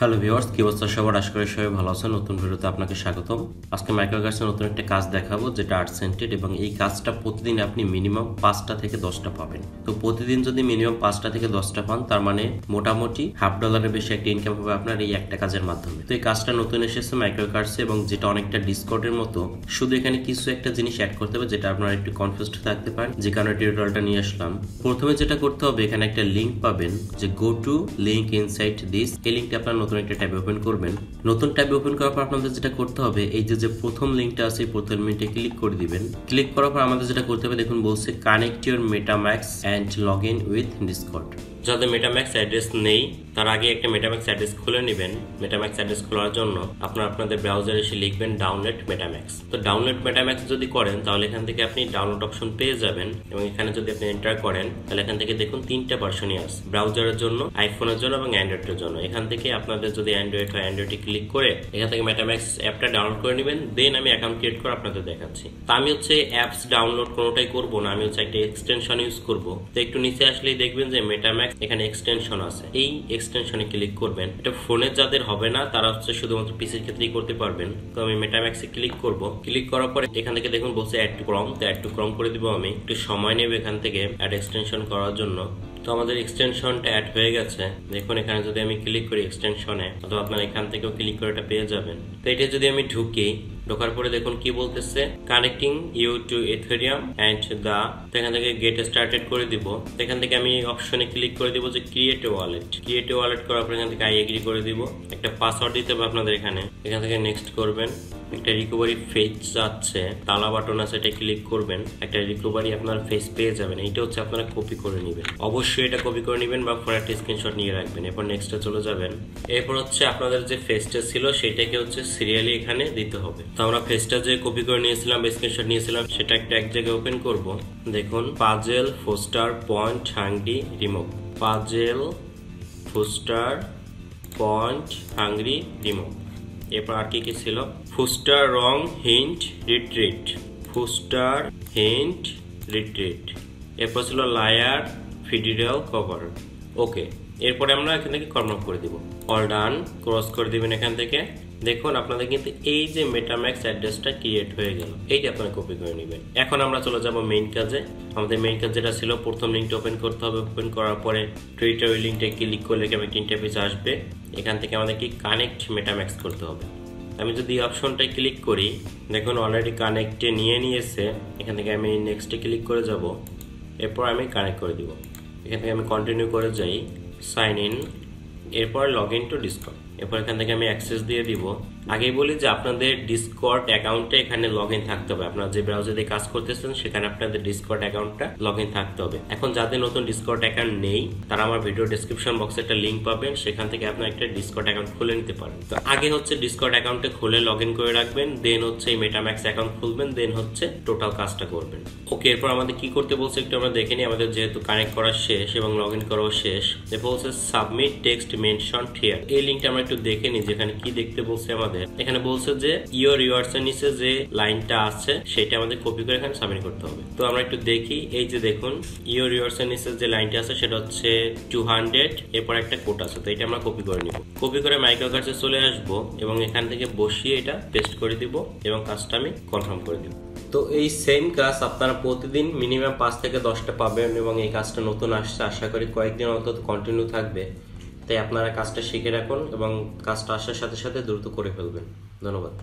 Hello viewers, কি অবস্থা সবার? আশা করি সবাই ভালো আছেন। নতুন ভিডিওতে আপনাকে স্বাগতম। আজকে মাইক্রোওয়ার্কার্সের নতুন একটা কাজ দেখাবো, যেটা 8 সেন্টেড, এবং এই কাজটা প্রতিদিন আপনি মিনিমাম 5টা থেকে 10টা পাবেন। তো প্রতিদিন যদি মিনিমাম 5টা থেকে 10টা পান, তার মানে মোটামুটি $1/2 বেশি একটা ইনকাম হবে আপনার এই একটা কাজের মাধ্যমে। তো এই কাজটা নতুন এসেছে মাইক্রোওয়ার্কার্সে, এবং যেটা অনেকটা ডিসকর্ডের মতো, শুধু এখানে কিছু একটা জিনিস অ্যাড করতে হবে, যেটা আপনারা একটু কনফিউজড থাকতে পারেন, যে কারণে টিউটোরিয়ালটা নিয়ে আসলাম। প্রথমে যেটা করতে হবে, এখানে একটা লিঙ্ক পাবেন, যে go to link inside this. এই লিঙ্কটা আপনার নতুন একটা ট্যাবে ওপেন করবেন। নতুন ট্যাবে ওপেন করার পর আপনাদের যেটা করতে হবে, এই যে প্রথম লিঙ্কটা আছে, প্রথম লিঙ্কে ক্লিক করে দিবেন। ক্লিক করার পর আমাদের যেটা করতে হবে, দেখুন বলছে connect your MetaMask and log in with Discord. যাদের মেটাম্যাক্স অ্যাড্রেস নেই, তার আগে একটা মেটাম্যাক্স অ্যাড্রেস খুলে নেবেন। মেটাম্যাক্স অ্যাড্রেস খোলার জন্য আপনাদের ব্রাউজারে এসে লিখবেন ডাউনলোড মেটাম্যাক্স। তো ডাউনলোড মেটাম্যাক্স যদি করেন, তাহলে এখান থেকে আপনি ডাউনলোড অপশন পেয়ে যাবেন, এবং এখানে যদি আপনি এন্টার করেন, তাহলে এখান থেকে দেখুন 3টা ভার্সনই আছে, ব্রাউজারের জন্য, আইফোনের জন্য এবং অ্যান্ড্রয়েডের জন্য। এখান থেকে আপনাদের যদি অ্যান্ড্রয়েড হয়, অ্যান্ড্রয়েডে ক্লিক করে এখান থেকে মেটাম্যাক্স অ্যাপটা ডাউনলোড করে নেবেন। দেন আমি অ্যাকাউন্ট ক্রিয়েট করে আপনাদের দেখাচ্ছি। তো আমি অ্যাপস ডাউনলোড কোনোটাই করবো না, আমি একটা এক্সটেনশন ইউজ করবো। তো একটু নিচে আসলেই দেখবেন যে মেটাম্যাক্স এখানে এক্সটেনশন আছে, এই এক্সটেনশনে ক্লিক করবেন। এটা ফোনের যাদের হবে না, তারা শুধুমাত্র পিসির ক্ষেত্রেই করতে পারবেন। তো আমি মেটাম্যাক্সে ক্লিক করব। ক্লিক করার পরে এখান থেকে দেখুন বলছে অ্যাড টু ক্রম। তো অ্যাড টু ক্রম করে দিব। আমি একটু সময় নেব এখান থেকে অ্যাড এক্সটেনশন করার জন্য। তো আমাদের এক্সটেনশনটা অ্যাড হয়ে গেছে। দেখুন এখানে যদি আমি ক্লিক করি এক্সটেনশনে, অথবা আপনারা এখান থেকেও ক্লিক করে এটা পেয়ে যাবেন। তো এটা যদি আমি ঢোকার পরে দেখুন কি বলতেছে, connecting you to Ethereum and the. তো এখান থেকে গেট স্টার্টেড করে দিব। এখান থেকে আমি অপশনে ক্লিক করে দিব যে create a wallet. Create a wallet করার পর এখান থেকে আই এগ্রি করে দিব। একটা পাসওয়ার্ড দিতে হবে আপনাদের এখানে। এখান থেকে নেক্সট করবেন। একটা রিকভারি ফেজ যাচ্ছে, তালা বাটন আছে, এটা ক্লিক করবেন। একটা রিকভারি আপনার ফেস পেয়ে যাবেন। এইটা আপনারা কপি করে নেবেন। অবশ্যই এটা কপি করে নেবেন বা ফোনে একটা স্ক্রিনশট নিয়ে রাখবেন। এরপর নেক্সটে চলে যাবেন। এরপর আপনাদের যে ফেসটা ছিল, সেটাকে সিরিয়ালি এখানে দিতে হবে। তো আমরা ফেসটা যে কপি করে নিয়েছিলাম বা স্ক্রিনশট নিয়েছিলাম, সেটা এক জায়গায় ওপেন করব। দেখুন puzzle foster point hungry remove. Puzzle foster point hungry remove. এরপর আর কি ছিল, foster wrong hint retreat. Foster hint retreat. এরপর ছিল লায়ার ফিডিরাল কভার। ওকে, এরপরে আমরা এখান থেকে কনফার্ম করে দিব। অল ডান, ক্রস করে দিবেন এখান থেকে। দেখুন আপনাদের কিন্তু এই যে মেটাম্যাক্স অ্যাড্রেসটা ক্রিয়েট হয়ে গেল, এইটা আপনারা কপি করে নেবেন। এখন আমরা চলে যাব মেইন কাজে। আমাদের মেইন কাজ যেটা ছিল, প্রথম লিঙ্কটা ওপেন করতে হবে। ওপেন করার পরে টুইটার ওই লিঙ্কটা ক্লিক করলে একটা ইন্টারফেস আসবে। এখান থেকে আমাদের কি কানেক্ট মেটাম্যাক্স করতে হবে। আমি যদি এই অপশনটায় ক্লিক করি, দেখুন অলরেডি কানেক্টে নিয়েছে। এখান থেকে আমি নেক্সটে ক্লিক করে যাব। এরপর আমি কানেক্ট করে দিব। এখান থেকে আমি কন্টিনিউ করে যাই, সাইন ইন, এরপর লগ ইন টু ডিসকর্ড। এরপর এখান থেকে আমি অ্যাক্সেস দিয়ে দিব। আগেই বলি যে আপনাদের ডিসকর্ড অ্যাকাউন্টে এখানে লগ ইন থাকতে হবে। আপনারা যে ব্রাউজারে দিয়ে কাজ করতেছেন, সেখানে আপনাদের ডিসকর্ড অ্যাকাউন্টটা লগ ইন থাকতে হবে। এখন যাদের নতুন ডিসকর্ড অ্যাকাউন্ট নেই, তারা আমার ভিডিও ডেসক্রিপশন বক্সে একটা লিঙ্ক পাবেন, সেখান থেকে আপনারা একটা ডিসকর্ড অ্যাকাউন্ট খুলে নিতে পারেন। তো আগে ডিসকর্ড অ্যাকাউন্টে খুলে লগ ইন করে রাখবেন, দেন এই মেটাম্যাক্স অ্যাকাউন্ট খুলবেন, দেন টোটাল কাজটা করবেন। ওকে, এরপর আমাদের কি করতে বলছে একটু আমরা দেখে নিই। আমাদের যেহেতু কানেক্ট করা শেষ এবং লগ ইন করাও শেষ, এরপর বলছে সাবমিট টেক্সট মেনশন হিয়ার। এই লিঙ্কটা আমরা একটু দেখে নিই, যেখানে কি দেখতে বলছে আমাদের। এখানে বলছে যে ইওর রিওয়ার্ডস এর নিচে যে লাইনটা আছে, সেটা আমাদের কপি করে এখানে সাবমিট করতে হবে। তো আমরা একটু দেখি। এই যে দেখুন, ইওর রিওয়ার্ডস এর নিচে যে লাইনটা আছে, সেটা 200। এরপর একটা কোড আছে, তো এটা আমরা কপি করে নিব। কপি করে মাইক্রোওয়ার্কার্সে চলে আসবো, এবং এখান থেকে বসিয়ে এটা পেস্ট করে দিব, এবং কাজটা আমি কনফার্ম করে দিব। তো এই সেম কাজ আপনারা প্রতিদিন মিনিমাম 5 থেকে 10টা পাবেন, এবং এই কাজটা নতুন আসছে, আশা করি কয়েকদিন অন্তত কন্টিনিউ থাকবে। তাই আপনারা কাজটা শিখে রাখুন, এবং কাজটা আসার সাথে সাথে দ্রুত করে ফেলবেন। ধন্যবাদ।